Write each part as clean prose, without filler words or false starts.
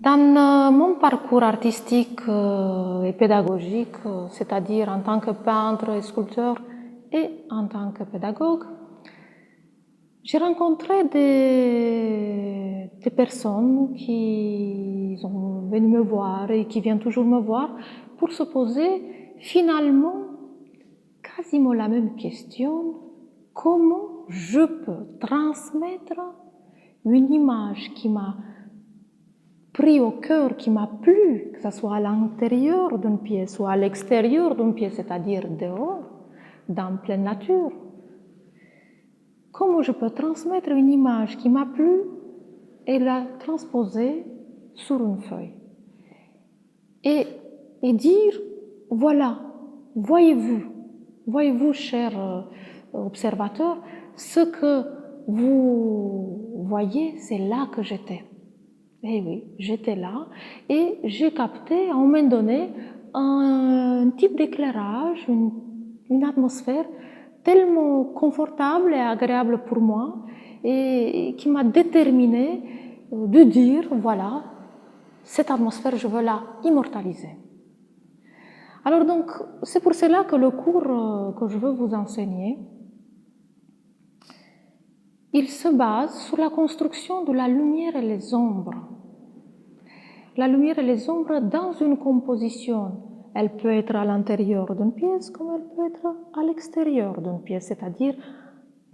Dans mon parcours artistique et pédagogique, c'est-à-dire en tant que peintre et sculpteur et en tant que pédagogue, j'ai rencontré des personnes qui sont venues me voir et qui viennent toujours me voir pour se poser finalement quasiment la même question: comment je peux transmettre une image qui m'a pris au cœur, qui m'a plu, que ce soit à l'intérieur d'une pièce ou à l'extérieur d'une pièce, c'est-à-dire dehors, dans pleine nature. Comment je peux transmettre une image qui m'a plu et la transposer sur une feuille et dire, voilà, voyez-vous, chers observateurs, ce que vous voyez, c'est là que j'étais. Eh oui, j'étais là et j'ai capté à un moment donné un type d'éclairage, une atmosphère tellement confortable et agréable pour moi et qui m'a déterminée de dire, voilà, cette atmosphère, je veux la immortaliser. Alors donc, c'est pour cela que le cours que je veux vous enseigner, il se base sur la construction de la lumière et les ombres. La lumière et les ombres dans une composition. Elle peut être à l'intérieur d'une pièce comme elle peut être à l'extérieur d'une pièce, c'est-à-dire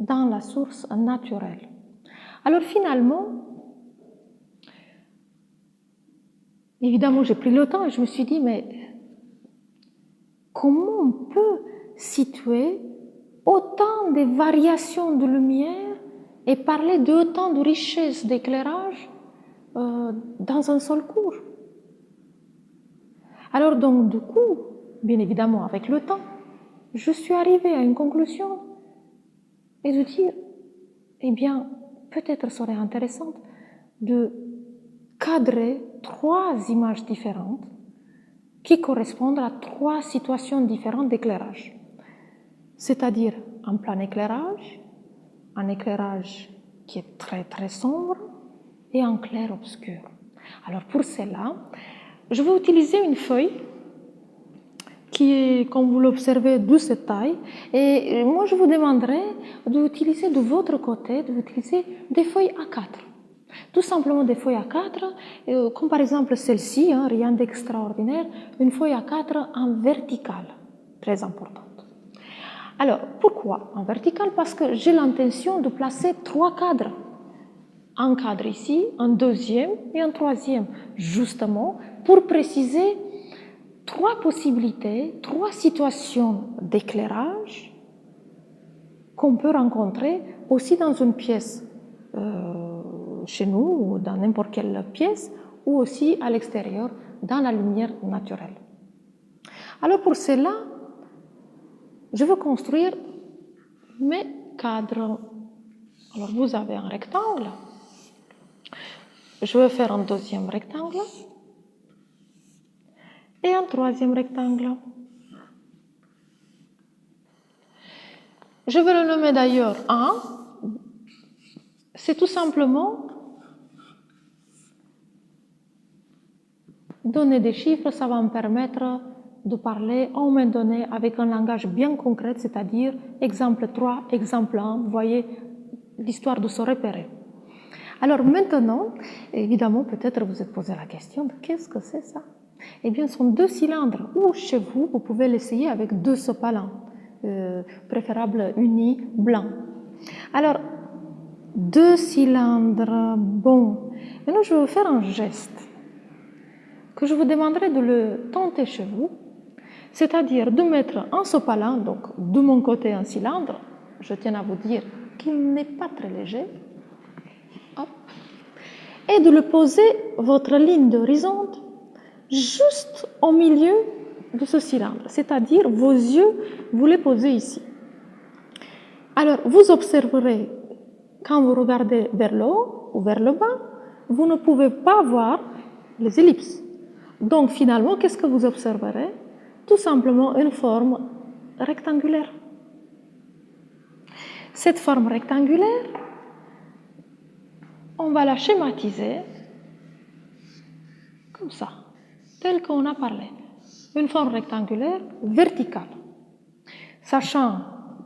dans la source naturelle. Alors finalement, évidemment, j'ai pris le temps et je me suis dit, mais comment on peut situer autant de variations de lumière et parler d'autant de richesse d'éclairage dans un seul cours? Alors donc, du coup, bien évidemment, avec le temps, je suis arrivée à une conclusion et de dire, eh bien, peut-être serait intéressant de cadrer 3 images différentes qui correspondent à 3 situations différentes d'éclairage. C'est-à-dire un plein éclairage, un éclairage qui est très très sombre et un clair-obscur. Alors pour cela, je vais utiliser une feuille qui est, comme vous l'observez, de cette taille. Et moi, je vous demanderai d'utiliser de votre côté, d'utiliser des feuilles A4. Tout simplement des feuilles A4, comme par exemple celle-ci, rien d'extraordinaire, une feuille A4 en verticale, très importante. Alors, pourquoi en verticale? Parce que j'ai l'intention de placer 3 cadres. Un cadre ici, un deuxième et un troisième, justement pour préciser 3 possibilités, 3 situations d'éclairage qu'on peut rencontrer aussi dans une pièce chez nous ou dans n'importe quelle pièce ou aussi à l'extérieur dans la lumière naturelle. Alors pour cela, je veux construire mes cadres. Alors vous avez un rectangle. Je vais faire un deuxième rectangle et un troisième rectangle. Je vais le nommer d'ailleurs 1. C'est tout simplement donner des chiffres, ça va me permettre de parler à un moment donné avec un langage bien concret, c'est-à-dire exemple 3, exemple 1, vous voyez, l'histoire de se repérer. Alors maintenant, évidemment, peut-être vous êtes posé la question, qu'est-ce que c'est ça? Eh bien, ce sont 2 cylindres, ou chez vous, vous pouvez l'essayer avec 2 sopalins, préférable unis, blancs. Alors, 2 cylindres, bon. Maintenant, je vais faire un geste que je vous demanderai de le tenter chez vous, c'est-à-dire de mettre un sopalin, donc de mon côté un cylindre, je tiens à vous dire qu'il n'est pas très léger, hop, et de le poser, votre ligne d'horizon, juste au milieu de ce cylindre, c'est-à-dire vos yeux, vous les posez ici. Alors, vous observerez, quand vous regardez vers le haut ou vers le bas, vous ne pouvez pas voir les ellipses. Donc, finalement, qu'est-ce que vous observerez? Tout simplement une forme rectangulaire. Cette forme rectangulaire, on va la schématiser comme ça, tel qu'on a parlé. Une forme rectangulaire verticale. Sachant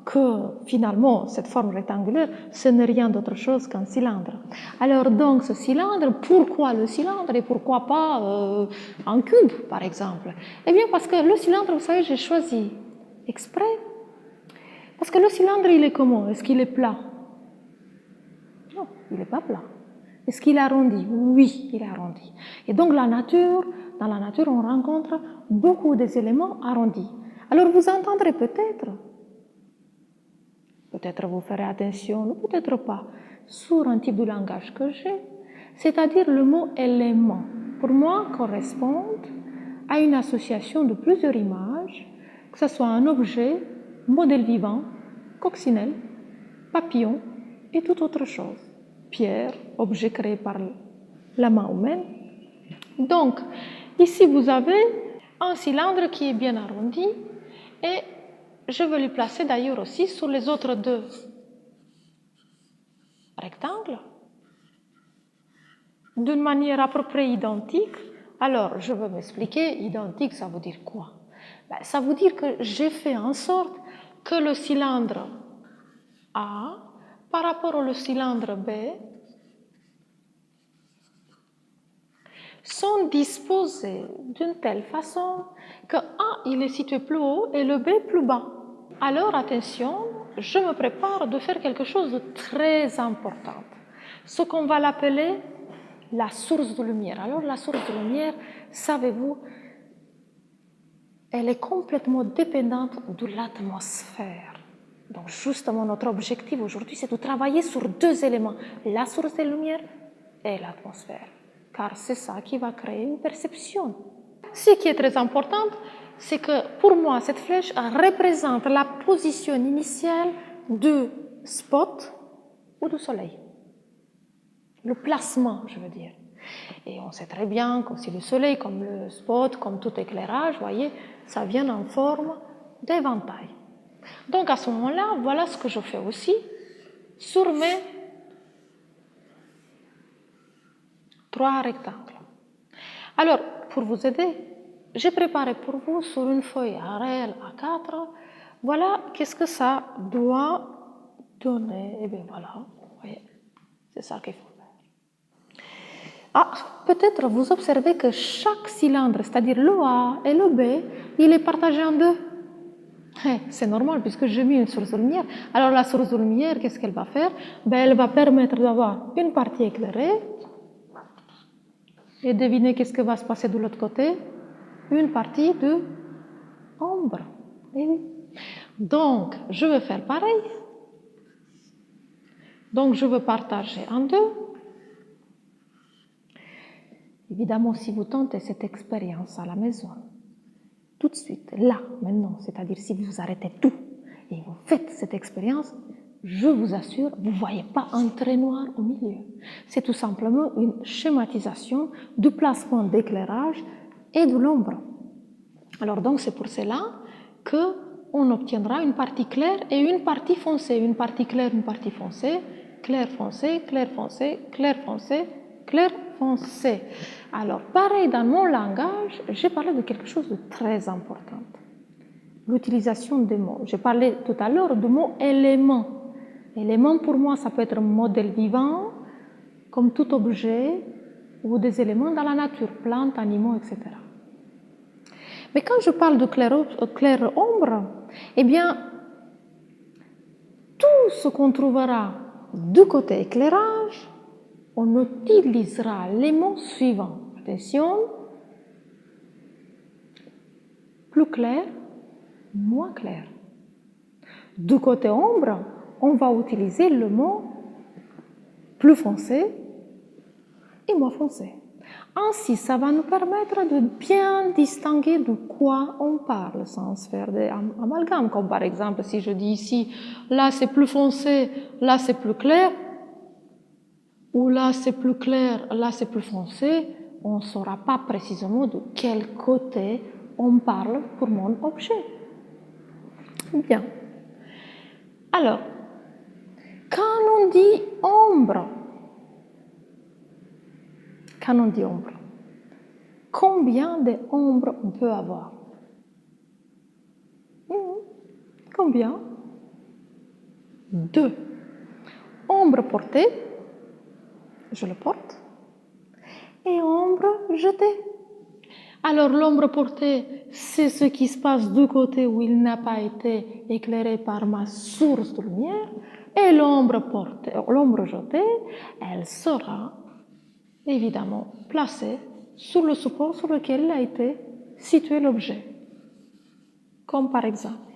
que finalement, cette forme rectangulaire, ce n'est rien d'autre chose qu'un cylindre. Alors donc, ce cylindre, pourquoi le cylindre et pourquoi pas un cube, par exemple? Eh bien, parce que le cylindre, vous savez, j'ai choisi exprès, parce que le cylindre, il est comment? Est-ce qu'il est plat? Non, il n'est pas plat. Est-ce qu'il est arrondi? Oui, il est arrondi. Et donc, dans la nature, on rencontre beaucoup des éléments arrondis. Alors, vous entendrez peut-être vous ferez attention, ou peut-être pas, sur un type de langage que j'ai, c'est-à-dire le mot élément, pour moi, correspond à une association de plusieurs images, que ce soit un objet, modèle vivant, coccinelle, papillon et toute autre chose. Pierre, objet créé par la main humaine. Donc, ici, vous avez un cylindre qui est bien arrondi et je vais le placer d'ailleurs aussi sur les autres deux rectangles d'une manière à peu près identique. Alors, je vais m'expliquer. Identique, ça veut dire quoi? Ça veut dire que j'ai fait en sorte que le cylindre A par rapport au cylindre B sont disposés d'une telle façon que A il est situé plus haut et le B plus bas. Alors attention, je me prépare de faire quelque chose de très important, ce qu'on va l'appeler la source de lumière. Alors la source de lumière, savez-vous, elle est complètement dépendante de l'atmosphère. Donc justement, notre objectif aujourd'hui, c'est de travailler sur deux éléments, la source de lumière et l'atmosphère, car c'est ça qui va créer une perception. Ce qui est très important, c'est que pour moi, cette flèche représente la position initiale du spot ou du soleil. Le placement, je veux dire. Et on sait très bien que si le soleil, comme le spot, comme tout éclairage, vous voyez, ça vient en forme d'éventail. Donc à ce moment-là, voilà ce que je fais aussi sur mes trois rectangles. Alors, pour vous aider, j'ai préparé pour vous sur une feuille Arial A4, voilà qu'est-ce que ça doit donner. Et bien voilà, vous voyez, c'est ça qu'il faut faire. Ah, peut-être vous observez que chaque cylindre, c'est-à-dire le A et le B, il est partagé en deux. C'est normal puisque j'ai mis une source de lumière. Alors la source de lumière, qu'est-ce qu'elle va faire? Elle va permettre d'avoir une partie éclairée. Et devinez qu'est-ce qui va se passer de l'autre côté? Une partie de ombre. Et oui. Donc, je vais faire pareil. Donc, je vais partager en deux. Évidemment, si vous tentez cette expérience à la maison, tout de suite, là, maintenant, c'est-à-dire si vous arrêtez tout et vous faites cette expérience, je vous assure, vous ne voyez pas un trait noir au milieu. C'est tout simplement une schématisation du placement d'éclairage et de l'ombre. Alors donc, c'est pour cela qu'on obtiendra une partie claire et une partie foncée. Une partie claire, une partie foncée, clair foncé, clair foncé, clair foncé, clair foncé. Alors, pareil, dans mon langage, j'ai parlé de quelque chose de très important. L'utilisation des mots. J'ai parlé tout à l'heure du mot élément. Élément, pour moi, ça peut être un modèle vivant, comme tout objet, ou des éléments dans la nature, plantes, animaux, etc. Mais quand je parle de clair-ombre, eh bien, tout ce qu'on trouvera du côté éclairage, on utilisera les mots suivants. Attention, plus clair, moins clair. Du côté ombre, on va utiliser le mot plus foncé et moins foncé. Ainsi, ça va nous permettre de bien distinguer de quoi on parle sans faire d'amalgame. Comme par exemple, si je dis ici, là c'est plus foncé, là c'est plus clair, ou là c'est plus clair, là c'est plus foncé, on ne saura pas précisément de quel côté on parle pour mon objet. Bien. Alors, quand on dit ombre, combien d'ombres on peut avoir? Combien? 2. Ombre portée, je le porte, et ombre jetée. Alors l'ombre portée, c'est ce qui se passe du côté où il n'a pas été éclairé par ma source de lumière, et l'ombre jetée, elle sera évidemment placée sur le support sur lequel a été situé l'objet. Comme par exemple,